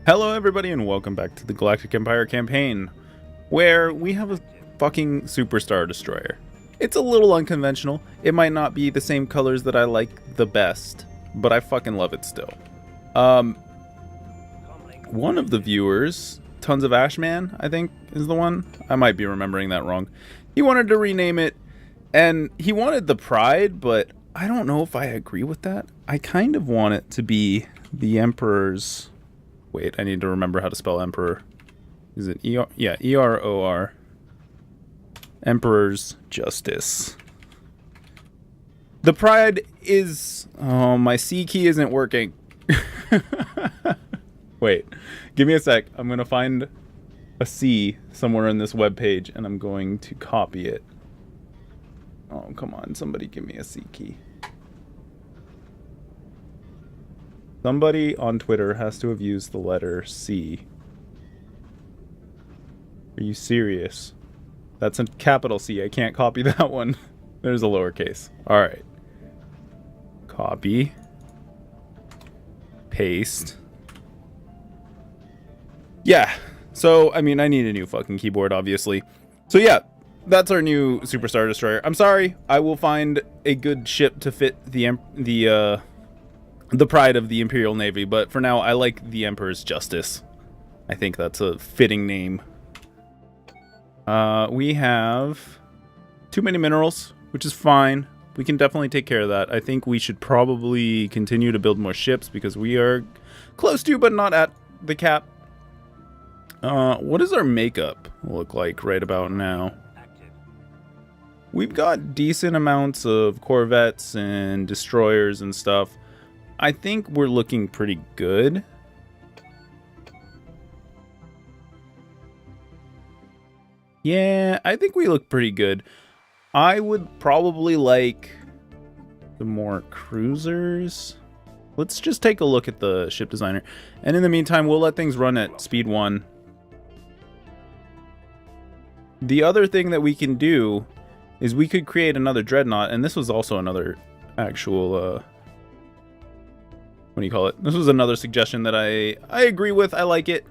Hello everybody and welcome back to the Galactic Empire campaign, where we have a fucking superstar destroyer. It's a little unconventional. It might not be the same colors that I like the best, but I fucking love it still. One of the viewers, Tons of Ashman, I think is the one. I might be remembering that wrong. He wanted to rename it, and he wanted the Pride, but I don't know if I agree with that. I kind of want it to be the Emperor's... Wait, I need to remember how to spell Emperor. Is it E-R? Yeah, E-R-O-R. Emperor's Justice. The Pride is... Oh, my C key isn't working. Wait, give me a sec. I'm going to find a C somewhere in this web page, and I'm going to copy it. Oh, come on. Somebody give me a C key. Somebody on Twitter has to have used the letter C. Are you serious? That's a capital C. I can't copy that one. There's a lowercase. Alright. Copy. Paste. Yeah. So, I mean, I need a new fucking keyboard, obviously. So, yeah. That's our new Superstar Destroyer. I'm sorry. I will find a good ship to fit the Pride of the Imperial Navy, but for now I like the Emperor's Justice. I think that's a fitting name. We have too many minerals, which is fine. We can definitely take care of that. I think we should probably continue to build more ships because we are close to, but not at the cap. What does our makeup look like right about now? We've got decent amounts of corvettes and destroyers and stuff. I think we're looking pretty good. Yeah, I think we look pretty good. I would probably like some more cruisers. Let's just take a look at the ship designer. And in the meantime, we'll let things run at speed 1. The other thing that we can do is we could create another dreadnought. And this was also another actual... what do you call it? This was another suggestion that I agree with. I like it.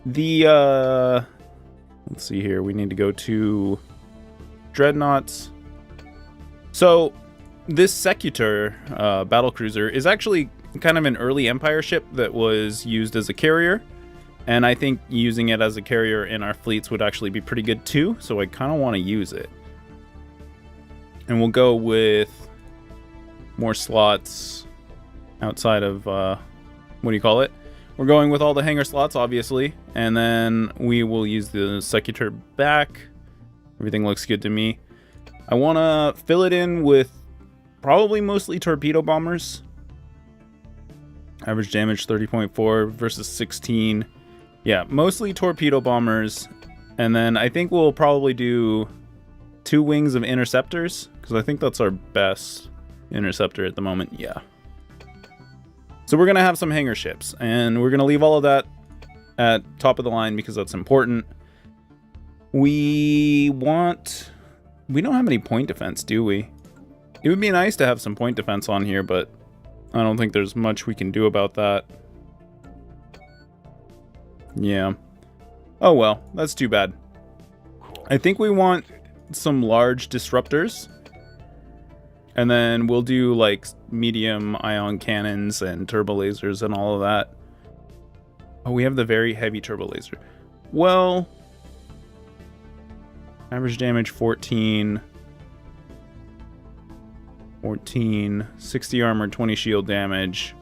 The, let's see here. We need to go to Dreadnoughts. So, this Secutor battlecruiser is actually kind of an early Empire ship that was used as a carrier. And I think using it as a carrier in our fleets would actually be pretty good too. So I kind of want to use it. And we'll go with more slots outside of, what do you call it? We're going with all the hangar slots, obviously. And then we will use the Secutor back. Everything looks good to me. I want to fill it in with probably mostly torpedo bombers. Average damage 30.4 versus 16. Yeah, mostly torpedo bombers. And then I think we'll probably do 2 wings of interceptors, because I think that's our best interceptor at the moment. Yeah. So we're going to have some hangar ships, and we're going to leave all of that at top of the line because that's important. We don't have any point defense, do we? It would be nice to have some point defense on here, but I don't think there's much we can do about that. Yeah. Oh well, that's too bad. I think we want some large disruptors. And then we'll do like medium ion cannons and turbo lasers and all of that. Oh, we have the very heavy turbo laser. Well, average damage 14. 60 armor, 20 shield damage.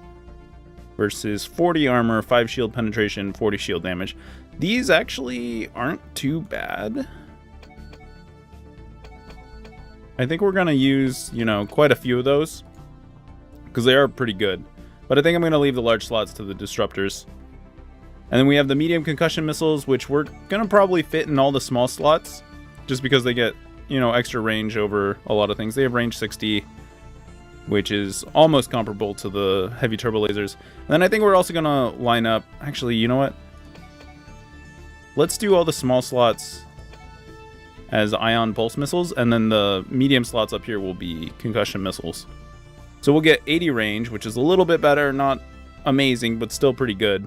Versus 40 armor, 5 shield penetration, 40 shield damage. These actually aren't too bad. I think we're going to use, quite a few of those. Because they are pretty good. But I think I'm going to leave the large slots to the disruptors. And then we have the medium concussion missiles, which we're going to probably fit in all the small slots. Just because they get, extra range over a lot of things. They have range 60, which is almost comparable to the heavy turbo lasers. And then I think we're also going to line up... Actually, you know what? Let's do all the small slots as ion pulse missiles, and then the medium slots up here will be concussion missiles. So we'll get 80 range, which is a little bit better, not amazing, but still pretty good.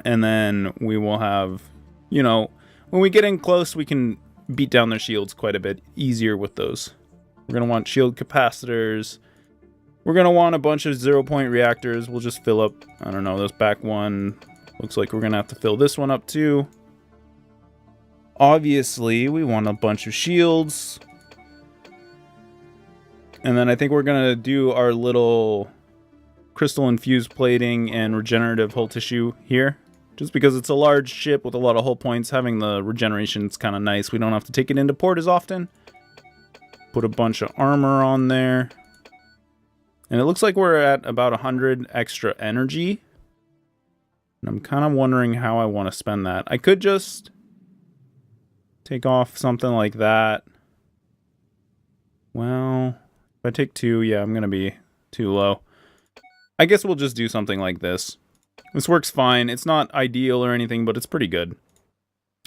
And then we will have, you know, when we get in close, we can beat down their shields quite a bit easier with those. We're going to want shield capacitors. We're going to want a bunch of 0-point reactors. We'll just fill up, I don't know, this back one. Looks like we're going to have to fill this one up too. Obviously, we want a bunch of shields. And then I think we're going to do our little crystal infused plating and regenerative hull tissue here. Just because it's a large ship with a lot of hull points, having the regeneration is kind of nice. We don't have to take it into port as often. Put a bunch of armor on there. And it looks like we're at about 100 extra energy. And I'm kind of wondering how I want to spend that. I could just take off something like that. Well, if I take 2, yeah, I'm going to be too low. I guess we'll just do something like this. This works fine. It's not ideal or anything, but it's pretty good.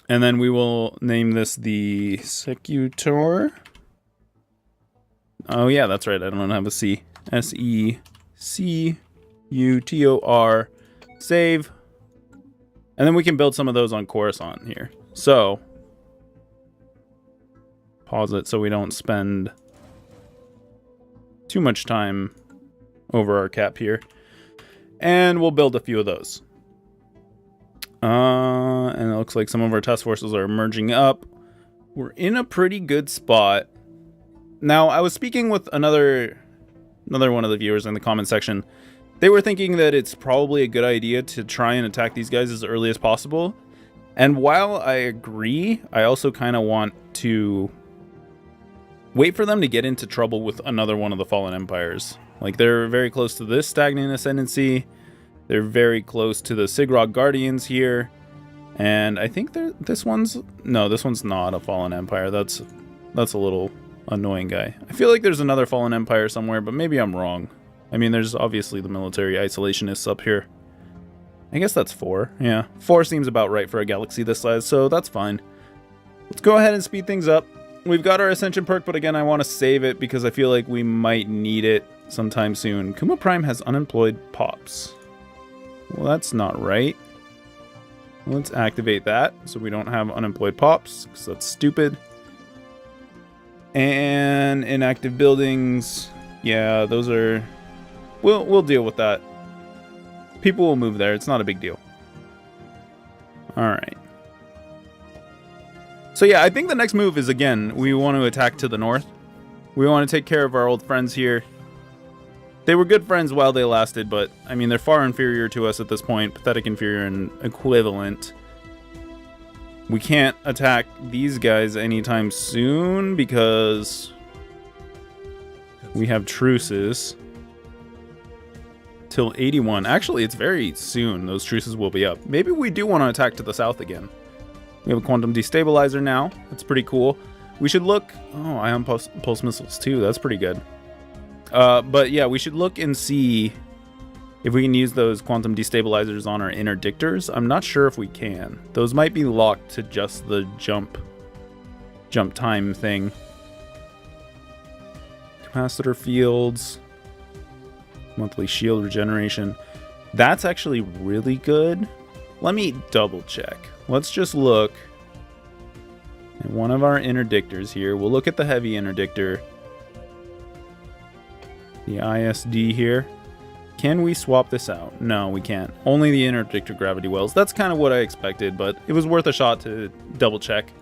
And then we will name this the Secutor. Oh yeah, that's right. I don't have a C. S-E-C-U-T-O-R. Save. And then we can build some of those on Coruscant here. So, pause it so we don't spend too much time over our cap here. And we'll build a few of those. And it looks like some of our task forces are merging up. We're in a pretty good spot. Now, I was speaking with another one of the viewers in the comment section. They were thinking that it's probably a good idea to try and attack these guys as early as possible. And while I agree, I also kind of want to wait for them to get into trouble with another one of the Fallen Empires. Like, they're very close to this Stagnant Ascendancy. They're very close to the Sigrog Guardians here. And I think this one's not a Fallen Empire. That's a little annoying guy. I feel like there's another Fallen Empire somewhere, but maybe I'm wrong. I mean, there's obviously the military isolationists up here. I guess that's 4. Yeah, 4 seems about right for a galaxy this size, so that's fine. Let's go ahead and speed things up. We've got our Ascension perk, but again, I want to save it because I feel like we might need it sometime soon. Kuma Prime has unemployed pops. Well, that's not right. Let's activate that so we don't have unemployed pops, because that's stupid. And inactive buildings, yeah, those are... We'll deal with that. People will move there. It's not a big deal. All right. So yeah, I think the next move is, again, we want to attack to the north. We want to take care of our old friends here. They were good friends while they lasted, but, I mean, they're far inferior to us at this point. Pathetic inferior and equivalent. We can't attack these guys anytime soon because we have truces till 81. Actually, it's very soon those truces will be up. Maybe we do want to attack to the south again. We have a quantum destabilizer now. That's pretty cool. We should look... Oh, ion pulse missiles too. That's pretty good. But yeah, we should look and see if we can use those quantum destabilizers on our interdictors. I'm not sure if we can. Those might be locked to just the jump time thing. Capacitor fields. Monthly shield regeneration. That's actually really good. Let me double check. Let's just look at one of our interdictors here. We'll look at the heavy interdictor. The ISD here. Can we swap this out? No, we can't. Only the interdictor gravity wells. That's kind of what I expected, but it was worth a shot to double check.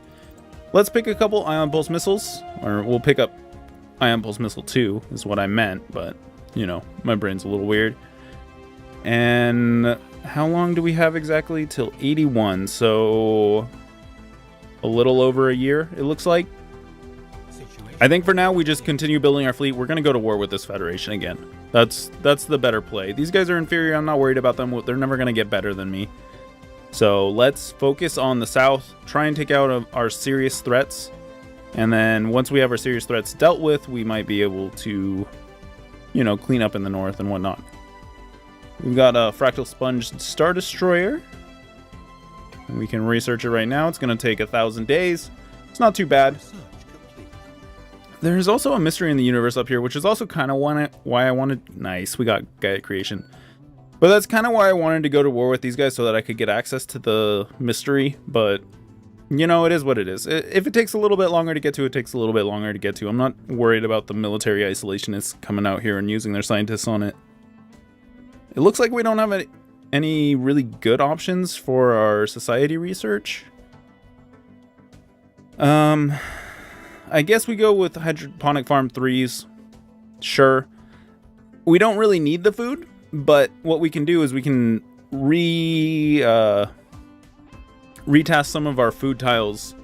Let's pick a couple ion pulse missiles, or we'll pick up ion pulse missile 2 is what I meant, but you know, my brain's a little weird. And how long do we have exactly? Till 81, so a little over a year, it looks like. I think for now we just continue building our fleet. We're going to go to war with this Federation again. That's the better play. These guys are inferior. I'm not worried about them. They're never going to get better than me. So let's focus on the south, try and take out our serious threats. And then once we have our serious threats dealt with, we might be able to, you know, clean up in the north and whatnot. We've got a Fractal Sponge Star Destroyer. And we can research it right now. It's going to take 1,000 days. It's not too bad. There's also a mystery in the universe up here, which is also kind of why I wanted... Nice, we got Gaia Creation. But that's kind of why I wanted to go to war with these guys, so that I could get access to the mystery. But, you know, it is what it is. If it takes a little bit longer to get to, it takes a little bit longer to get to. I'm not worried about the military isolationists coming out here and using their scientists on it. It looks like we don't have any really good options for our society research. I guess we go with hydroponic farm 3s. Sure. We don't really need the food, but what we can do is we can retask some of our food tiles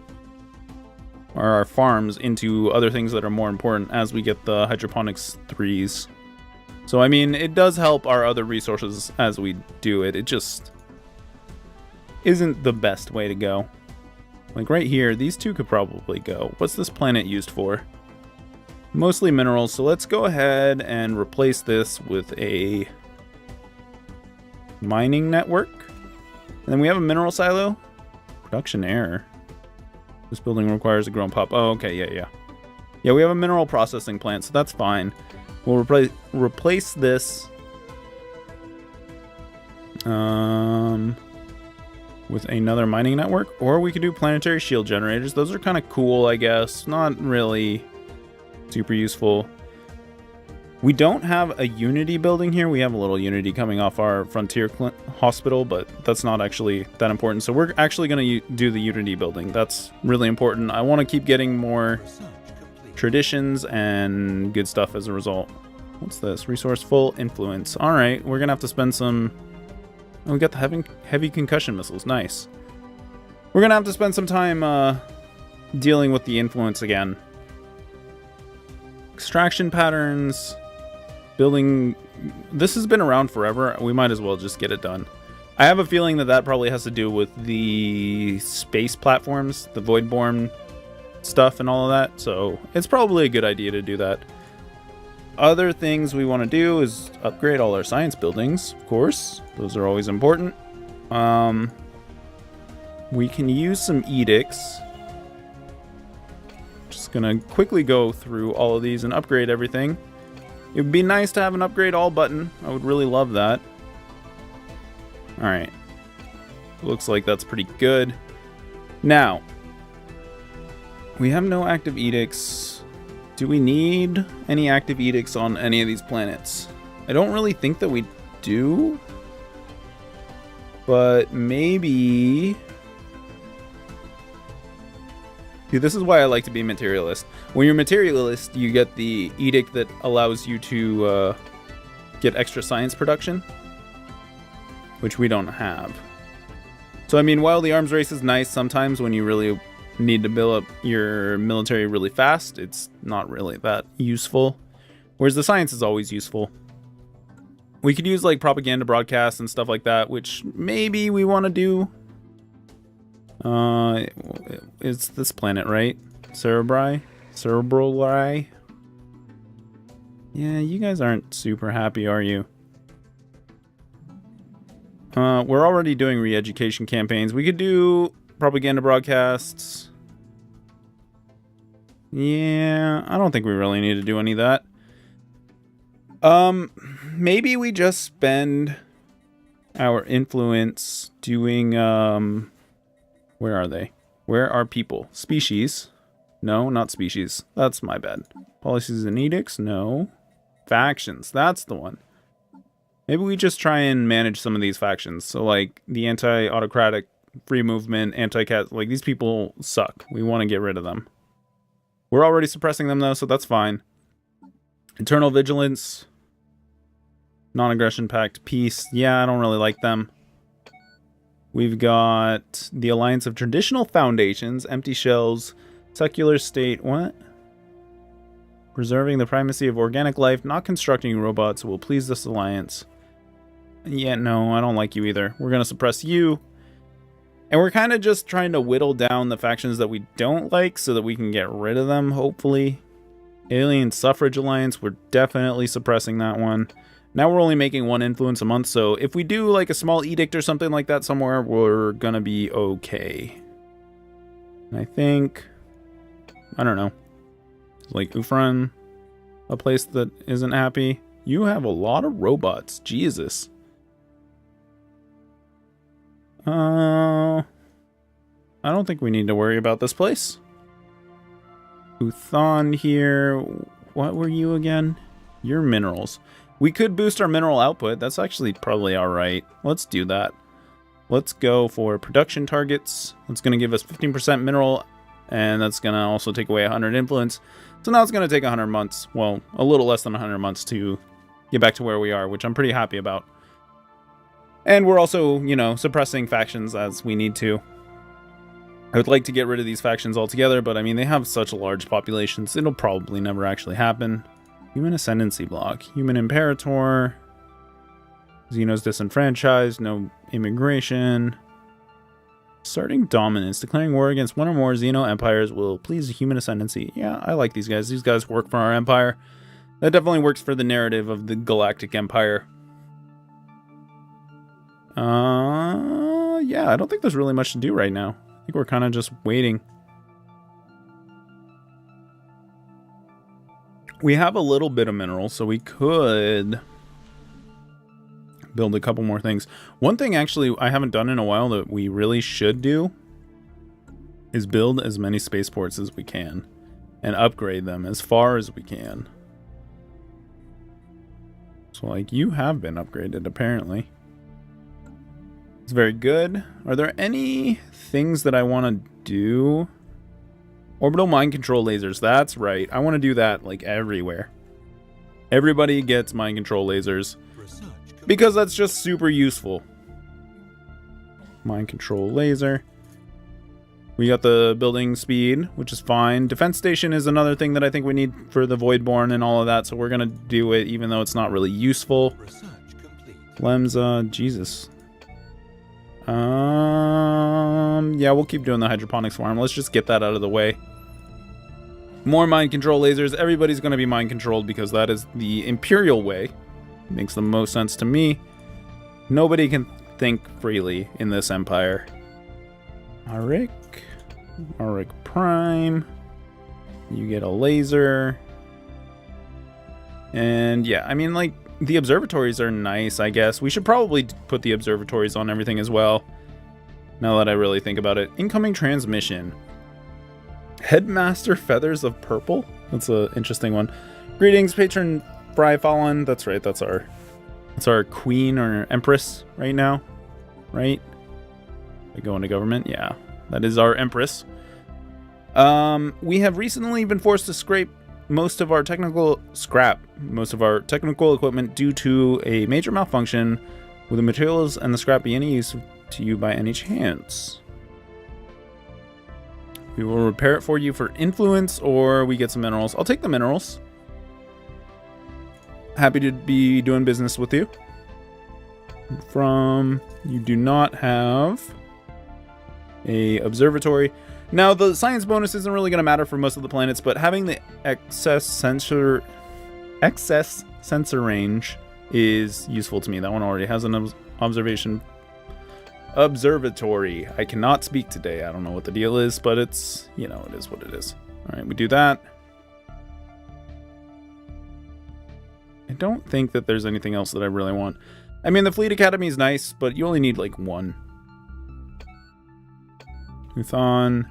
or our farms into other things that are more important as we get the hydroponics 3s. So, I mean, it does help our other resources as we do it. It just isn't the best way to go. Like right here, these two could probably go. What's this planet used for? Mostly minerals, so let's go ahead and replace this with a mining network. And then we have a mineral silo. Production error. This building requires a grown pop. Oh, okay, yeah. Yeah, we have a mineral processing plant, so that's fine. We'll replace this with another mining network, or we could do planetary shield generators. Those are kind of cool, I guess. Not really super useful. We don't have a Unity building here. We have a little Unity coming off our Frontier Hospital, but that's not actually that important. So we're actually going to do the Unity building. That's really important. I want to keep getting more traditions and good stuff as a result. What's this? Resourceful influence. All right, we're going to have to spend some... Oh, we got the heavy concussion missiles. Nice. We're going to have to spend some time dealing with the influence again. Extraction patterns. Building... This has been around forever. We might as well just get it done. I have a feeling that that probably has to do with the space platforms, the Voidborn stuff and all of that. So it's probably a good idea to do that. Other things we want to do is upgrade all our science buildings, of course. Those are always important. We can use some edicts. Just gonna quickly go through all of these and upgrade everything. It would be nice to have an upgrade all button. I would really love that. Alright. Looks like that's pretty good. Now, we have no active edicts. Do we need any active edicts on any of these planets? I don't really think that we do. But maybe... Dude, this is why I like to be materialist. When you're materialist, you get the edict that allows you to get extra science production, which we don't have. So, I mean, while the arms race is nice sometimes when you really need to build up your military really fast, it's not really that useful. Whereas the science is always useful. We could use like propaganda broadcasts and stuff like that, which maybe we want to do. It's this planet, right? Cerebrali? Yeah, you guys aren't super happy, are you? We're already doing re-education campaigns. We could do propaganda broadcasts. Yeah, I don't think we really need to do any of that. Maybe we just spend our influence doing, where are they? Where are people? Species. No, not species. That's my bad. Policies and edicts? No. Factions. That's the one. Maybe we just try and manage some of these factions. So, like, the anti-autocratic, free movement, anti-cat... Like, these people suck. We want to get rid of them. We're already suppressing them, though, so that's fine. Internal vigilance. Non-aggression pact. Peace. Yeah, I don't really like them. We've got the Alliance of Traditional Foundations. Empty shells. Secular state. What? Preserving the primacy of organic life. Not constructing robots will please this alliance. Yeah, no, I don't like you either. We're going to suppress you. And we're kind of just trying to whittle down the factions that we don't like so that we can get rid of them, hopefully. Alien Suffrage Alliance, we're definitely suppressing that one. Now we're only making one influence a month, so if we do like a small edict or something like that somewhere, we're gonna be okay. And I think... I don't know. Like Ufran, a place that isn't happy. You have a lot of robots. Jesus. I don't think we need to worry about this place. Uthon here. What were you again? You're minerals. We could boost our mineral output. That's actually probably alright. Let's do that. Let's go for production targets. That's going to give us 15% mineral, and that's going to also take away 100 influence. So now it's going to take 100 months. Well, a little less than 100 months to get back to where we are, which I'm pretty happy about. And we're also, you know, suppressing factions as we need to. I would like to get rid of these factions altogether, but I mean, they have such large populations, it'll probably never actually happen. Human Ascendancy block. Human Imperator. Xenos disenfranchised. No immigration. Starting dominance. Declaring war against one or more Xeno empires will please the Human Ascendancy. Yeah, I like these guys. These guys work for our empire. That definitely works for the narrative of the Galactic Empire. Yeah, I don't think there's really much to do right now. I think we're kind of just waiting. We have a little bit of minerals, so we could build a couple more things. One thing actually I haven't done in a while that we really should do is build as many spaceports as we can and upgrade them as far as we can. So like, you have been upgraded apparently. It's very good. Are there any things that I want to do? Orbital mind control lasers. That's right. I want to do that like everywhere. Everybody gets mind control lasers because that's just super useful. Mind control laser. We got the building speed, which is fine. Defense station is another thing that I think we need for the Voidborn and all of that, so we're going to do it even though it's not really useful. Lemza, Jesus. Yeah, we'll keep doing the hydroponics farm. Let's just get that out of the way. More mind control lasers. Everybody's going to be mind controlled because that is the Imperial way. Makes the most sense to me. Nobody can think freely in this empire. Auric Prime. You get a laser. And yeah, I mean, like, the observatories are nice, I guess. We should probably put the observatories on everything as well. Now that I really think about it. Incoming transmission. Headmaster Feathers of Purple? That's an interesting one. Greetings, Patron Fry Fallen. That's right, that's our queen or empress right now. Right? We go into government? Yeah. That is our empress. We have recently been forced to scrap most of our technical equipment due to a major malfunction. Will the materials and the scrap be any use to you by any chance? We will repair it for you for influence, or we get some minerals. I'll take the minerals. Happy to be doing business with you. You do not have a observatory. Now, the science bonus isn't really going to matter for most of the planets, but having the excess sensor range is useful to me. That one already has an observatory. I cannot speak today. I don't know what the deal is, but it's, you know, it is what it is. All right, we do that. I don't think that there's anything else that I really want. I mean, the Fleet Academy is nice, but you only need like one. Uthon.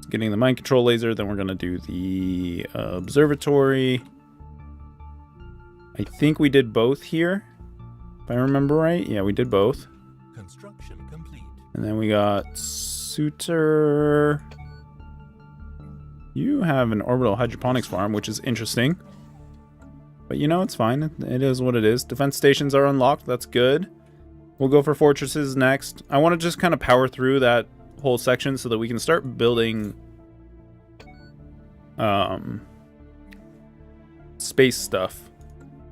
Getting the mind control laser, then we're going to do the observatory. I think we did both here, if I remember right. Yeah, we did both. Construction complete. And then we got Suitor. You have an orbital hydroponics farm, which is interesting. But you know, it's fine. It is what it is. Defense stations are unlocked. That's good. We'll go for fortresses next. I want to just kind of power through that whole section so that we can start building space stuff,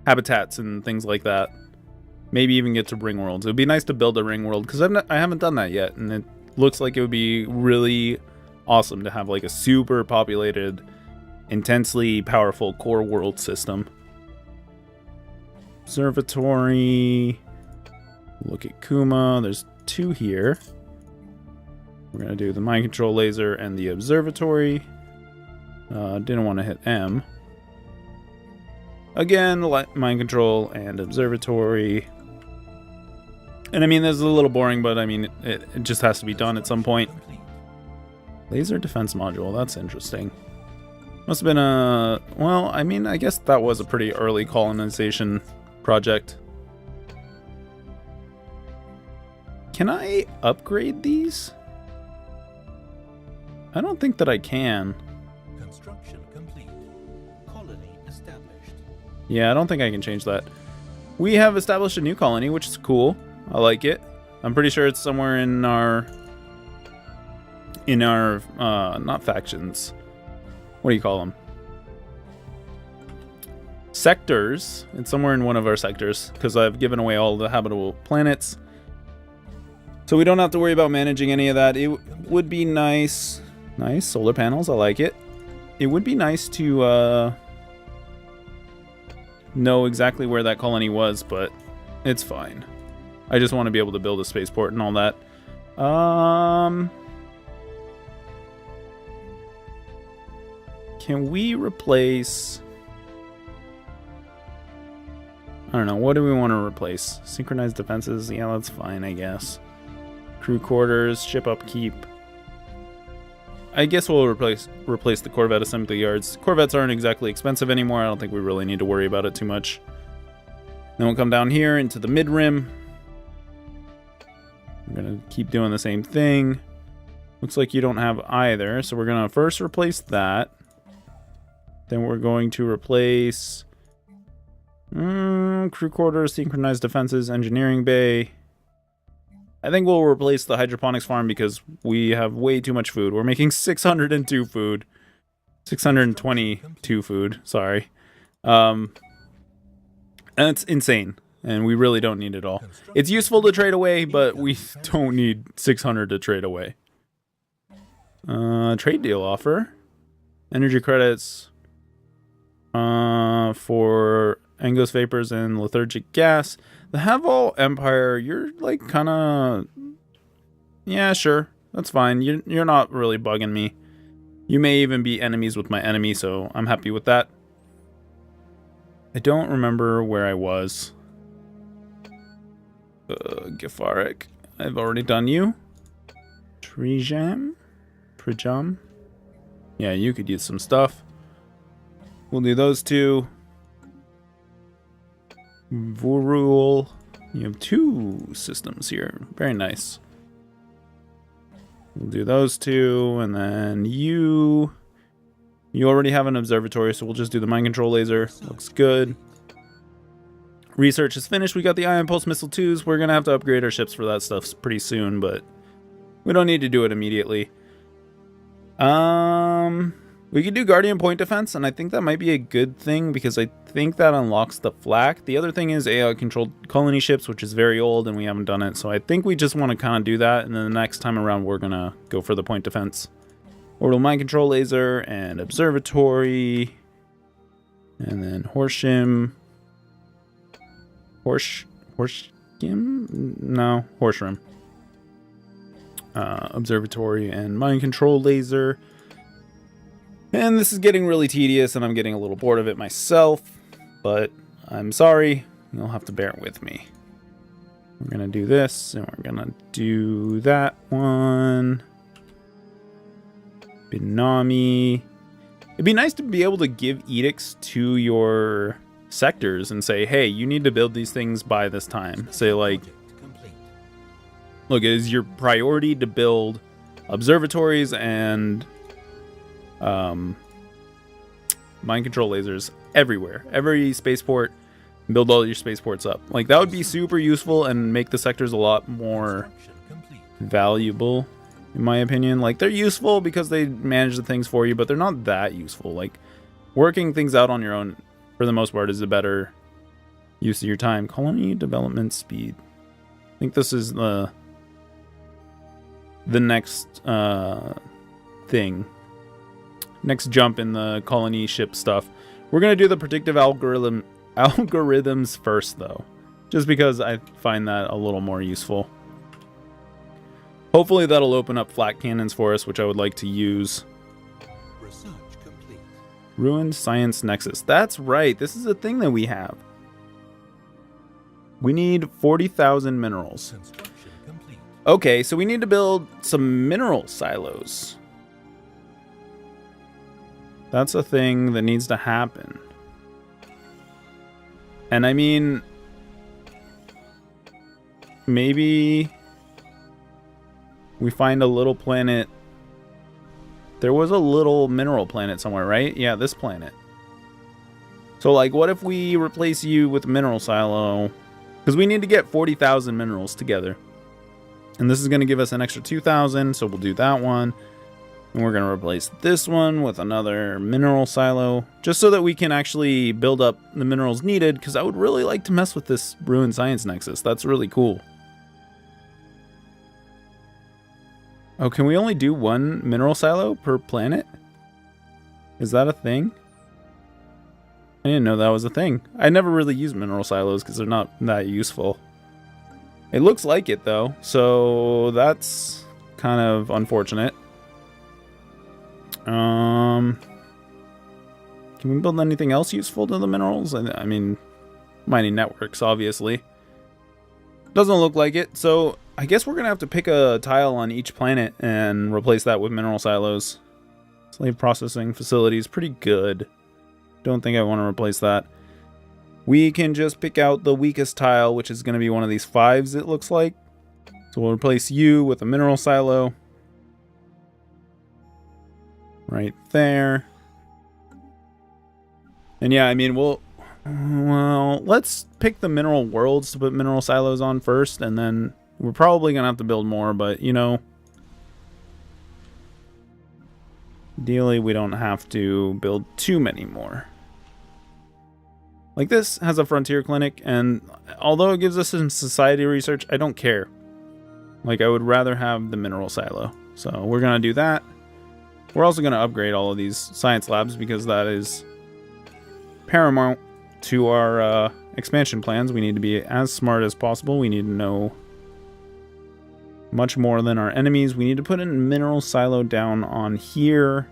habitats and things like that. Maybe even get to ring worlds. It would be nice to build a ring world because I haven't done that yet, and it looks like it would be really awesome to have like a super populated, intensely powerful core world system. Observatory. Look at Kuma. There's 2 here. We're going to do the mind control laser and the observatory. Didn't want to hit M. Again, mind control and observatory. And I mean, this is a little boring, but I mean, it just has to be done at some point. Laser defense module, that's interesting. Must have been a... Well, I mean, I guess that was a pretty early colonization project. Can I upgrade these? I don't think that I can. Construction complete. Colony established. Yeah, I don't think I can change that. We have established a new colony, which is cool. I like it. I'm pretty sure it's somewhere in our not factions. What do you call them? Sectors. It's somewhere in one of our sectors because I've given away all the habitable planets. So we don't have to worry about managing any of that. It would be nice. Nice solar panels. I like it. It would be nice to know exactly where that colony was, but it's fine. I just want to be able to build a spaceport and all that. Can we replace... I don't know. What do we want to replace? Synchronized defenses? Yeah, that's fine, I guess. Crew quarters, ship upkeep. I guess we'll replace the Corvette assembly yards. Corvettes aren't exactly expensive anymore. I don't think we really need to worry about it too much. Then we'll come down here into the mid-rim. We're going to keep doing the same thing. Looks like you don't have either, so we're going to first replace that. Then we're going to replace crew quarters, synchronized defenses, engineering bay. I think we'll replace the hydroponics farm because we have way too much food. We're making 602 food. 622 food, sorry. And it's insane, and we really don't need it all. It's useful to trade away, but we don't need 600 to trade away. Trade deal offer. Energy credits for Angos vapors and lethargic gas. The Havol Empire, you're like kind of... Yeah, sure. That's fine. You're not really bugging me. You may even be enemies with my enemy, so I'm happy with that. I don't remember where I was. Gifaric. I've already done you. Trijam? Prijam? Yeah, you could use some stuff. We'll do those two. Vorul. You have two systems here. Very nice. We'll do those two, and then you already have an observatory, so we'll just do the mind control laser. Looks good. Research is finished. We got the Ion Pulse Missile 2s. We're going to have to upgrade our ships for that stuff pretty soon, but we don't need to do it immediately. We could do Guardian Point Defense, and I think that might be a good thing because I think that unlocks the flak. The other thing is AI-controlled colony ships, which is very old, and we haven't done it. So I think we just want to kind of do that, and then the next time around, we're going to go for the Point Defense. Orbital Mind Control Laser and Observatory. And then Horshim. Horshim? No, Horshrim. Observatory and Mind Control Laser. And this is getting really tedious, and I'm getting a little bored of it myself. But I'm sorry. You'll have to bear it with me. We're going to do this, and we're going to do that one. Binami. It'd be nice to be able to give edicts to your sectors and say, hey, you need to build these things by this time. Say, like, look, it is your priority to build observatories and mind control lasers everywhere. Every spaceport, build all your spaceports up. Like, that would be super useful and make the sectors a lot more valuable, in my opinion. Like, they're useful because they manage the things for you, but they're not that useful. Like, working things out on your own, for the most part, is a better use of your time. Colony development speed. I think this is the next thing. Next jump in the colony ship stuff. We're going to do the predictive algorithms first, though. Just because I find that a little more useful. Hopefully that'll open up flat cannons for us, which I would like to use. Research complete. Ruined Science Nexus. That's right. This is a thing that we have. We need 40,000 minerals. Construction complete. Okay, so we need to build some mineral silos. That's a thing that needs to happen. And I mean, maybe we find a little planet. There was a little mineral planet somewhere, right? Yeah, this planet. So, like, what if we replace you with a mineral silo? Because we need to get 40,000 minerals together. And this is going to give us an extra 2,000, so we'll do that one. And we're going to replace this one with another mineral silo, just so that we can actually build up the minerals needed, because I would really like to mess with this Ruined Science Nexus. That's really cool. Oh, can we only do one mineral silo per planet? Is that a thing? I didn't know that was a thing. I never really used mineral silos because they're not that useful. It looks like it though, so that's kind of unfortunate. Can we build anything else useful to the minerals? I mean, mining networks, obviously. Doesn't look like it, so I guess we're gonna have to pick a tile on each planet and replace that with mineral silos. Slave processing facility is pretty good. Don't think I want to replace that. We can just pick out the weakest tile, which is going to be one of these 5s, it looks like. So we'll replace you with a mineral silo. Right there. And yeah, I mean, well, let's pick the mineral worlds to put mineral silos on first, and then we're probably going to have to build more, but, you know, ideally, we don't have to build too many more. Like, this has a frontier clinic, and although it gives us some society research, I don't care. Like, I would rather have the mineral silo. So we're going to do that. We're also going to upgrade all of these science labs because that is paramount to our expansion plans. We need to be as smart as possible. We need to know much more than our enemies. We need to put a mineral silo down on here.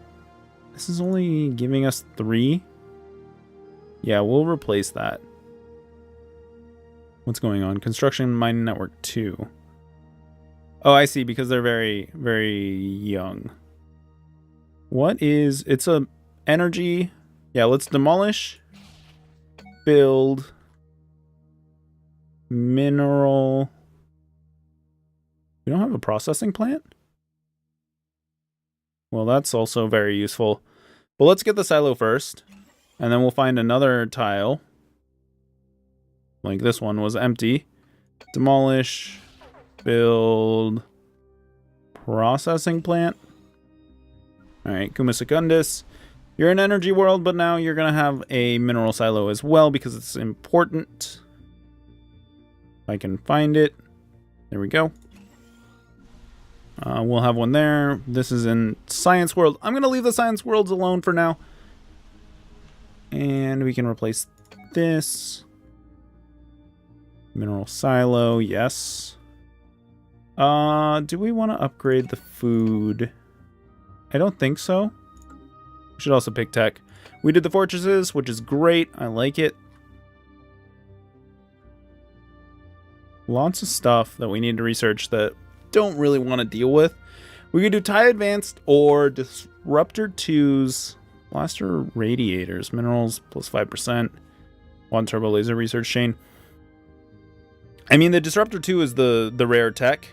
This is only giving us 3. Yeah, we'll replace that. What's going on? Construction mining network 2. Oh, I see, because they're very, very young. What is... It's a energy... Yeah, let's demolish. Build. Mineral... We don't have a processing plant? Well, that's also very useful. But let's get the silo first. And then we'll find another tile. Like this one was empty. Demolish. Build. Processing plant. Alright, Kuma Secundus. You're an energy world, but now you're going to have a mineral silo as well because it's important. If I can find it. There we go. We'll have one there. This is in Science World. I'm going to leave the Science Worlds alone for now. And we can replace this. Mineral silo, yes. Do we want to upgrade the food? I don't think so. We should also pick tech. We did the fortresses, which is great. I like it. Lots of stuff that we need to research that don't really want to deal with. We could do TIE Advanced or Disruptor 2's Blaster Radiators. Minerals plus 5%. 1 Turbo Laser Research Chain. I mean, the Disruptor 2 is the rare tech.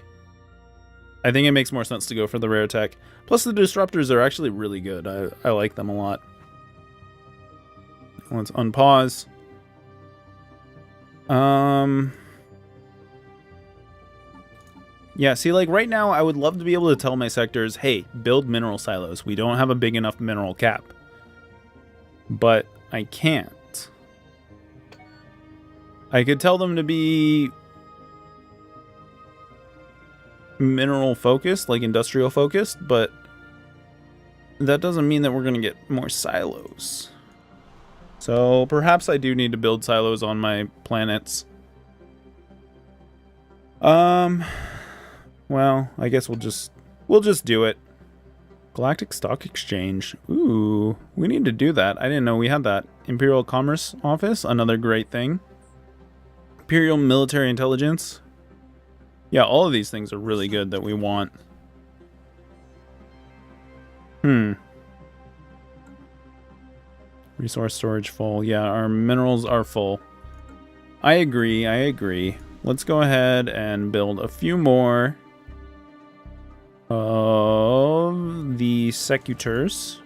I think it makes more sense to go for the rare tech. Plus, the Disruptors are actually really good. I like them a lot. Let's unpause. Yeah, see, like, right now, I would love to be able to tell my sectors, hey, build mineral silos. We don't have a big enough mineral cap. But I can't. I could tell them to be mineral focused, like industrial focused, but that doesn't mean that we're going to get more silos. So perhaps I do need to build silos on my planets. Well, I guess we'll just do it. Galactic Stock Exchange. Ooh, we need to do that. I didn't know we had that. Imperial Commerce Office, another great thing. Imperial military intelligence. Yeah, all of these things are really good that we want. Resource storage full. Yeah, our minerals are full. I agree. Let's go ahead and build a few more of the secutors.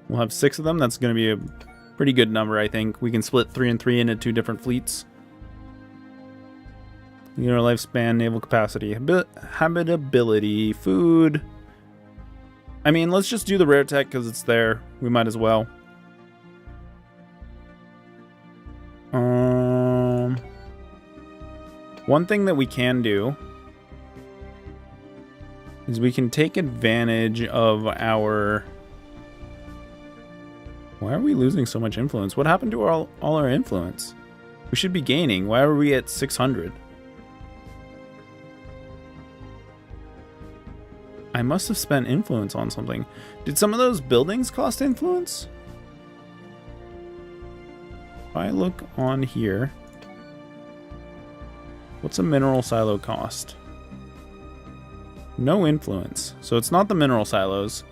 We'll have 6 of them. That's going to be a pretty good number, I think. We can split 3 and 3 into 2 different fleets. Lunar lifespan, naval capacity, habitability, food. I mean, let's just do the rare tech because it's there. We might as well. One thing that we can do is we can take advantage of our... Why are we losing so much influence? What happened to all our influence? We should be gaining. Why are we at 600? I must have spent influence on something. Did some of those buildings cost influence? If I look on here, what's a mineral silo cost? No influence. So it's not the mineral silos.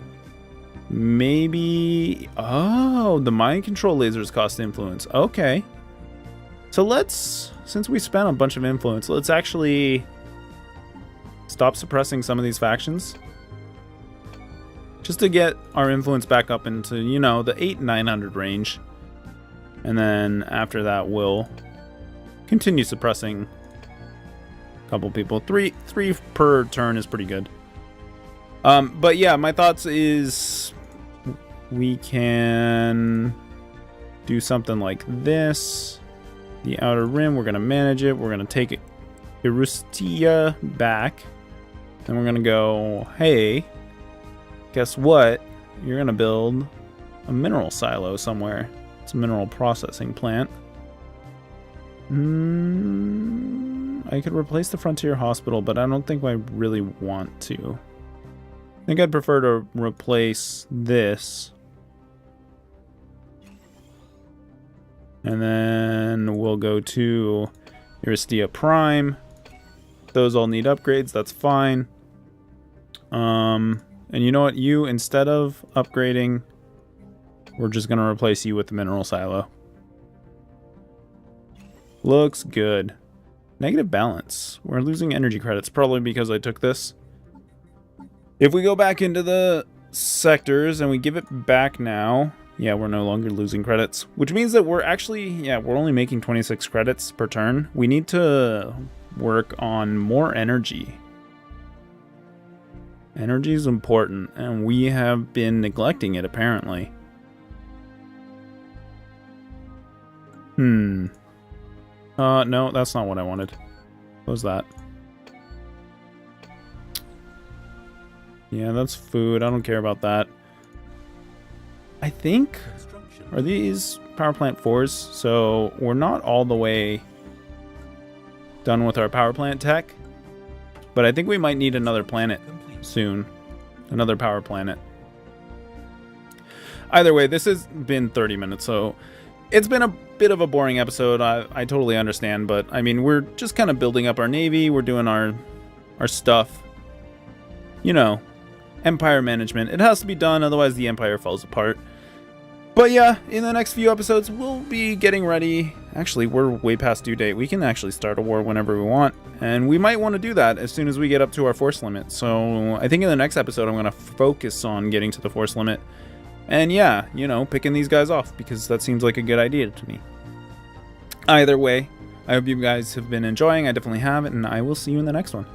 Maybe... Oh, the mind control lasers cost influence. Okay. So let's... Since we spent a bunch of influence, let's actually stop suppressing some of these factions. Just to get our influence back up into, you know, the 800-900 range. And then after that, we'll continue suppressing a couple people. Three per turn is pretty good. But yeah, my thoughts is we can do something like this. The outer rim, we're going to manage it. We're going to take Erustia back. And we're going to go, hey, guess what? You're going to build a mineral silo somewhere. It's a mineral processing plant. I could replace the Frontier Hospital, but I don't think I really want to. I think I'd prefer to replace this. And then we'll go to Aristia Prime. Those all need upgrades, that's fine. And you know what? You, instead of upgrading, we're just going to replace you with the mineral silo. Looks good. Negative balance. We're losing energy credits, probably because I took this. If we go back into the sectors and we give it back now, yeah, we're no longer losing credits, which means that we're actually, yeah, we're only making 26 credits per turn. We need to work on more energy. Energy is important, and we have been neglecting it, apparently. No, that's not what I wanted. What was that? Yeah, that's food. I don't care about that. I think... Are these power plant 4s? So we're not all the way done with our power plant tech. But I think we might need another planet soon. Another power planet. Either way, this has been 30 minutes, so it's been a bit of a boring episode. I totally understand, but I mean, we're just kind of building up our navy. We're doing our stuff. You know, empire management. It has to be done, otherwise the empire falls apart. But yeah, in the next few episodes, we'll be getting ready. Actually, we're way past due date. We can actually start a war whenever we want. And we might want to do that as soon as we get up to our force limit. So I think in the next episode, I'm going to focus on getting to the force limit. And yeah, you know, picking these guys off, because that seems like a good idea to me. Either way, I hope you guys have been enjoying. I definitely have, and I will see you in the next one.